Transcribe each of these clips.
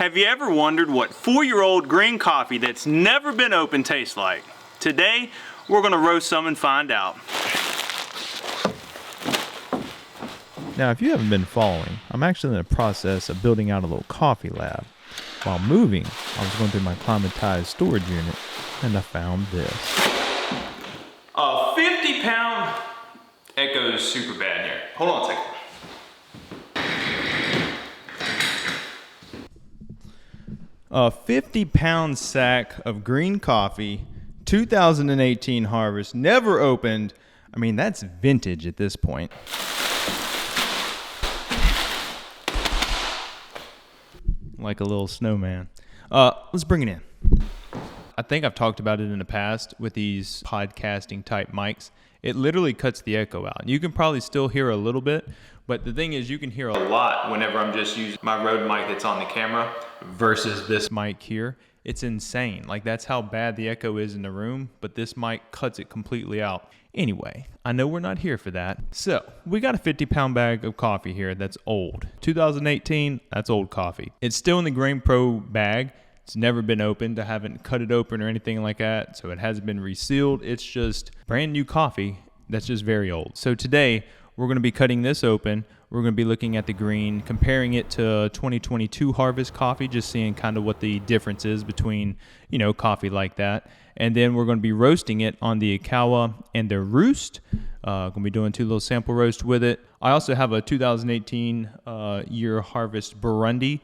Have you ever wondered what 4-year-old green coffee that's never been opened tastes like? Today, we're gonna roast some and find out. Now, if you haven't been following, I'm actually in the process of building out a little coffee lab. While moving, I was going through my climatized storage unit, and I found this. A 50-pound Echo is super bad here. Hold on a second. A 50-pound sack of green coffee, 2018 harvest, never opened. I mean, that's vintage at this point. Like a little snowman. Let's bring it in. I think I've talked about it in the past with these podcasting type mics. It literally cuts the echo out. You can probably still hear a little bit, but the thing is you can hear a lot whenever I'm just using my Rode mic that's on the camera versus this mic here. It's insane. Like, that's how bad the echo is in the room, but this mic cuts it completely out. Anyway, I know we're not here for that. So we got a 50-pound bag of coffee here that's old. 2018, that's old coffee. It's still in the Grain Pro bag. It's never been opened. I haven't cut it open or anything like that, so it hasn't been resealed. It's just brand new coffee that's just very old. So today, we're going to be cutting this open. We're going to be looking at the green, comparing it to 2022 harvest coffee, just seeing kind of what the difference is between, you know, coffee like that. And then we're going to be roasting it on the Ikawa and the Roest. Going to be doing 2 little sample roasts with it. I also have a 2018 year harvest Burundi.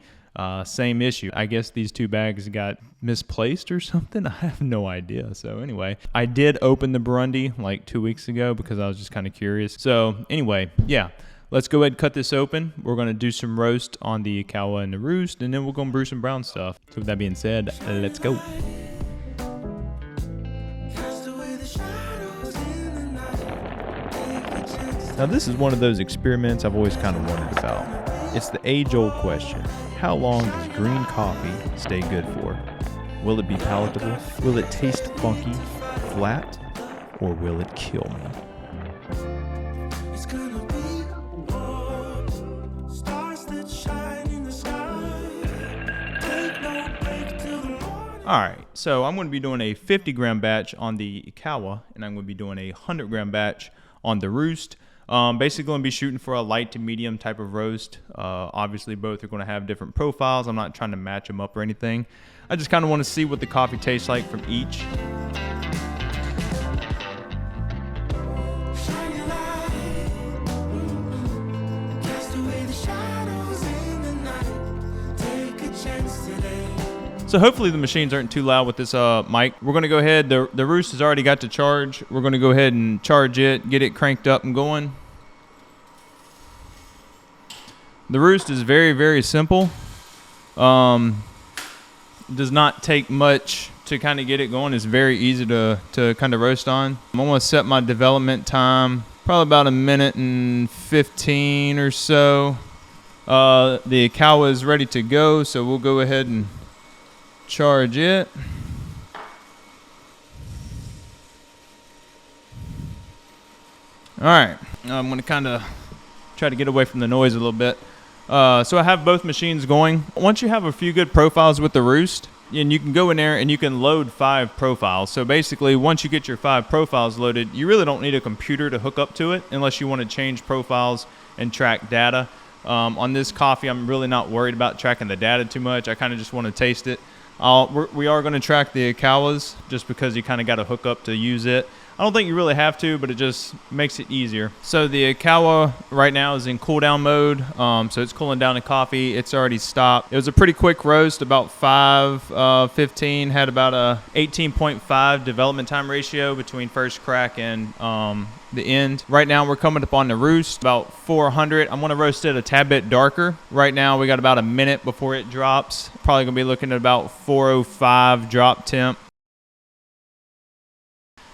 Same issue. I guess these 2 bags got misplaced or something. I have no idea. So anyway, I did open the Burundi like 2 weeks ago because I was just kind of curious. So anyway, yeah, let's go ahead and cut this open. We're going to do some roast on the Ikawa and the Roest, and then we're going to brew some brown stuff. So with that being said, let's go. Now this is one of those experiments I've always kind of wondered about. It's the age-old question. How long does green coffee stay good for? Will it be palatable? Will it taste funky, flat, or will it kill me? Alright, so I'm going to be doing a 50-gram batch on the Ikawa, and I'm going to be doing a 100-gram batch on the Roest. Basically going to be shooting for a light to medium type of roast. Obviously both are going to have different profiles. I'm not trying to match them up or anything. I just kind of want to see what the coffee tastes like from each. So hopefully the machines aren't too loud with this mic. We're going to go ahead. The Roest has already got to charge. We're going to go ahead and charge it, get it cranked up and going. The Roest is very, very simple. Does not take much to kind of get it going. It's very easy to kind of roast on. I'm going to set my development time probably about 1:15 or so. The Ikawa is ready to go, so we'll go ahead and charge it. Alright, I'm going to kind of try to get away from the noise a little bit. So I have both machines going. Once you have a few good profiles with the Roest, and you can go in there and you can load 5 profiles. So basically, once you get your 5 profiles loaded, you really don't need a computer to hook up to it unless you want to change profiles and track data. On this coffee, I'm really not worried about tracking the data too much. I kind of just want to taste it. We are going to track the Ikawas just because you kind of got to hook up to use it. I don't think you really have to, but it just makes it easier. So the Ikawa right now is in cool down mode. So it's cooling down the coffee. It's already stopped. It was a pretty quick roast, about 5:15. Had about a 18.5 development time ratio between first crack and the end. Right now we're coming up on the Roest, about 400. I'm going to roast it a tad bit darker. Right now we got about a minute before it drops. Probably going to be looking at about 405 drop temp.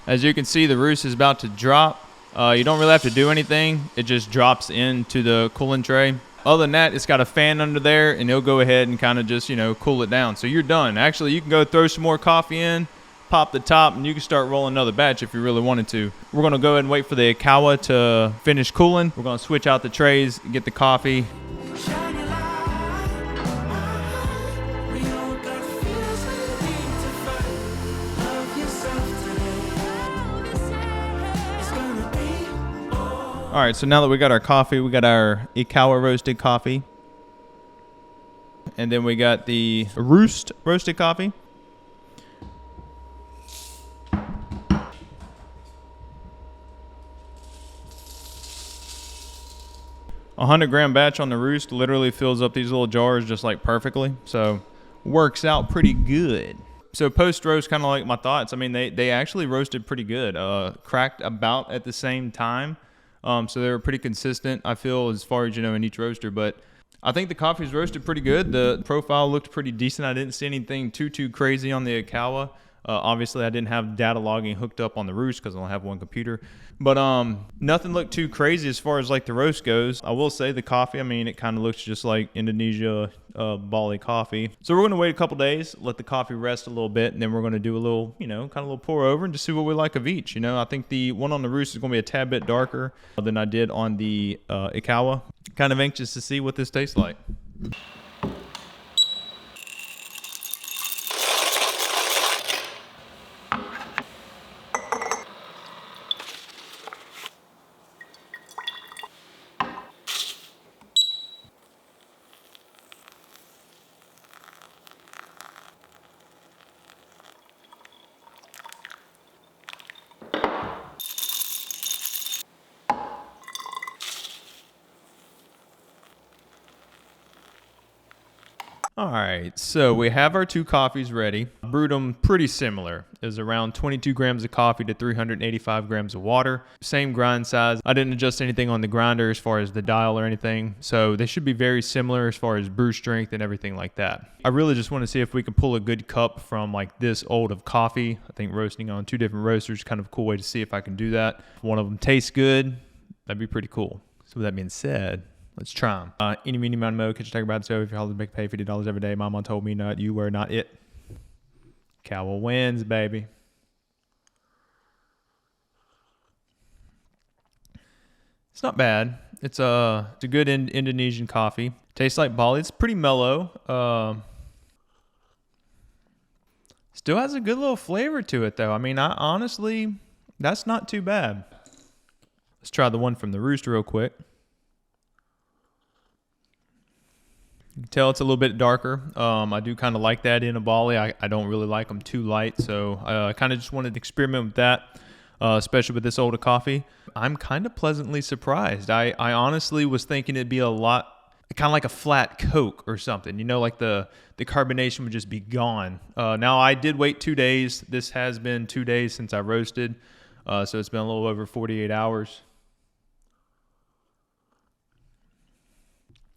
As you can see, the Roest is about to drop. You don't really have to do anything. It just drops into the cooling tray. Other than that, it's got a fan under there, and it'll go ahead and kind of just, cool it down. So you're done. Actually, you can go throw some more coffee in, pop the top, and you can start rolling another batch if you really wanted to. We're going to go ahead and wait for the Ikawa to finish cooling. We're going to switch out the trays, get the coffee. All right, so now that we got our coffee, we got our Ikawa roasted coffee. And then we got the Roest roasted coffee. A 100-gram batch on the Roest literally fills up these little jars just like perfectly. So works out pretty good. So post roast, kind of like my thoughts. I mean, they actually roasted pretty good. Cracked about at the same time. So they were pretty consistent, I feel, as far as, in each roaster. But I think the coffee's roasted pretty good. The profile looked pretty decent. I didn't see anything too crazy on the Ikawa. Obviously, I didn't have data logging hooked up on the Roest because I only have one computer. But nothing looked too crazy as far as like the roast goes. I will say the coffee, I mean, it kind of looks just like Indonesia Bali coffee. So we're going to wait a couple days, let the coffee rest a little bit, and then we're going to do a little, kind of a little pour over and just see what we like of each. I think the one on the Roest is going to be a tad bit darker than I did on the Ikawa. Kind of anxious to see what this tastes like. All right, so we have our two coffees ready. Brewed them pretty similar. It was around 22 grams of coffee to 385 grams of water. Same grind size. I didn't adjust anything on the grinder as far as the dial or anything. So they should be very similar as far as brew strength and everything like that. I really just want to see if we can pull a good cup from like this old of coffee. I think roasting on two different roasters is kind of a cool way to see if I can do that. If one of them tastes good, that'd be pretty cool. So with that being said, let's try them. Any, meeny, miny, mo, catch a talk about it. So if you're holding make pay $50 every day, Mama told me not, you were not it. Ikawa wins, baby. It's not bad. It's a good Indonesian coffee. Tastes like Bali. It's pretty mellow. Still has a good little flavor to it, though. I mean, honestly, that's not too bad. Let's try the one from the Roest real quick. You can tell it's a little bit darker. I do kind of like that in a Bali. I don't really like them too light, so I kind of just wanted to experiment with that, especially with this older coffee. I'm kind of pleasantly surprised. I honestly was thinking it'd be a lot, kind of like a flat Coke or something. Like the carbonation would just be gone. Now, I did wait 2 days. This has been 2 days since I roasted, so it's been a little over 48 hours.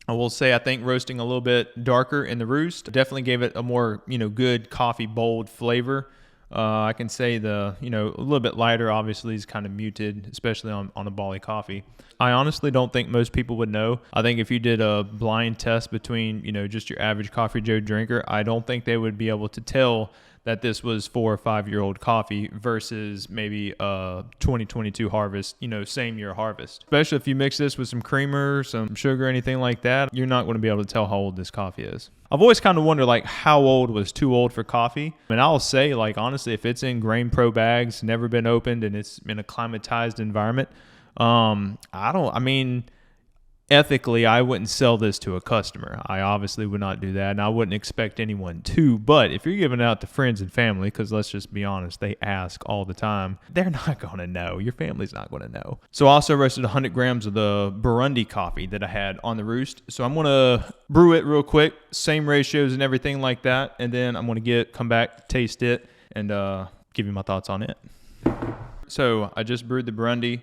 I will say I think roasting a little bit darker in the Roest definitely gave it a more, good coffee bold flavor. I can say a little bit lighter obviously is kind of muted, especially on a Bali coffee. I honestly don't think most people would know. I think if you did a blind test between, just your average Coffee Joe drinker, I don't think they would be able to tell that this was 4 or 5 year old coffee versus maybe a 2022 harvest, same year harvest. Especially if you mix this with some creamer, some sugar, anything like that, you're not going to be able to tell how old this coffee is. I've always kind of wondered how old was too old for coffee. And I'll say honestly, if it's in Grain Pro bags, never been opened, and it's in a climatized environment, ethically, I wouldn't sell this to a customer. I obviously would not do that, and I wouldn't expect anyone to. But if you're giving it out to friends and family, because let's just be honest, they ask all the time, they're not going to know. Your family's not going to know. So I also roasted 100 grams of the Burundi coffee that I had on the Roest. So I'm going to brew it real quick, same ratios and everything like that, and then I'm going to come back, taste it, and give you my thoughts on it. So I just brewed the Burundi.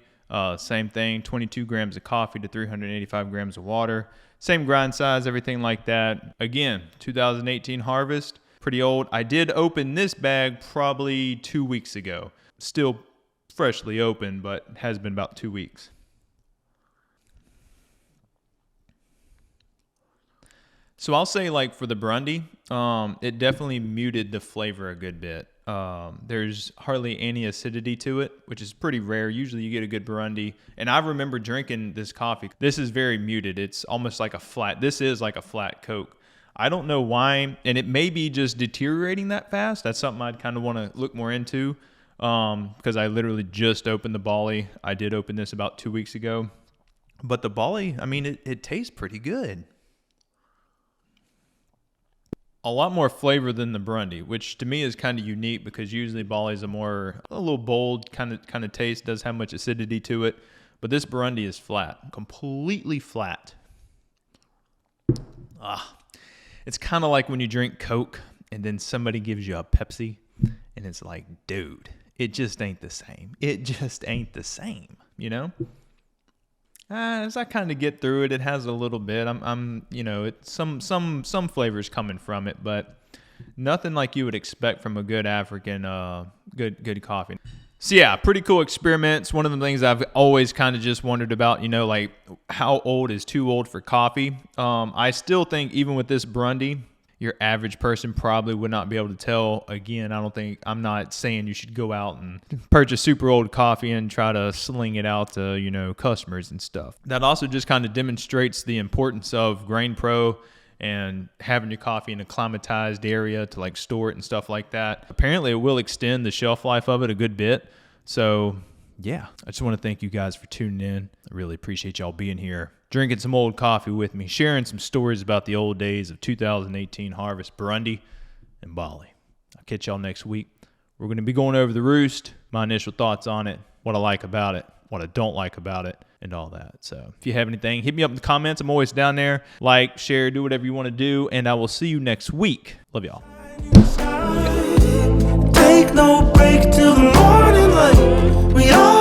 Same thing, 22 grams of coffee to 385 grams of water. Same grind size, everything like that. Again, 2018 harvest, pretty old. I did open this bag probably 2 weeks ago. Still freshly open, but has been about 2 weeks. So I'll say for the Burundi, it definitely muted the flavor a good bit. There's hardly any acidity to it, which is pretty rare. Usually you get a good Burundi. And I remember drinking this coffee. This is very muted. It's almost like this is like a flat Coke. I don't know why, and it may be just deteriorating that fast. That's something I'd kind of want to look more into, because I literally just opened the Bali. I did open this about 2 weeks ago. But the barley, I mean, it tastes pretty good. A lot more flavor than the brandy, which to me is kind of unique because usually barley is a little bold kind of taste, does have much acidity to it. But this brandy is flat, completely flat. It's kind of like when you drink Coke and then somebody gives you a Pepsi and it's like, dude, it just ain't the same. It just ain't the same, you know? As I kind of get through it, it has a little bit. It's some flavors coming from it, but nothing like you would expect from a good African, good coffee. So yeah, pretty cool experiments. One of the things I've always kind of just wondered about, like how old is too old for coffee? I still think even with this brandy, your average person probably would not be able to tell. Again, I'm not saying you should go out and purchase super old coffee and try to sling it out to, customers and stuff. That also just kind of demonstrates the importance of Grain Pro and having your coffee in a climatized area to like store it and stuff like that. Apparently it will extend the shelf life of it a good bit. So yeah, I just want to thank you guys for tuning in. I really appreciate y'all being here, drinking some old coffee with me, sharing some stories about the old days of 2018 harvest brandy and barley. I'll catch y'all next week. We're going to be going over the Roest, my initial thoughts on it, what I like about it, what I don't like about it, and all that. So if you have anything, hit me up in the comments. I'm always down there. Like, share, do whatever you want to do, and I will see you next week. Love y'all. Take no break till the morning light. We all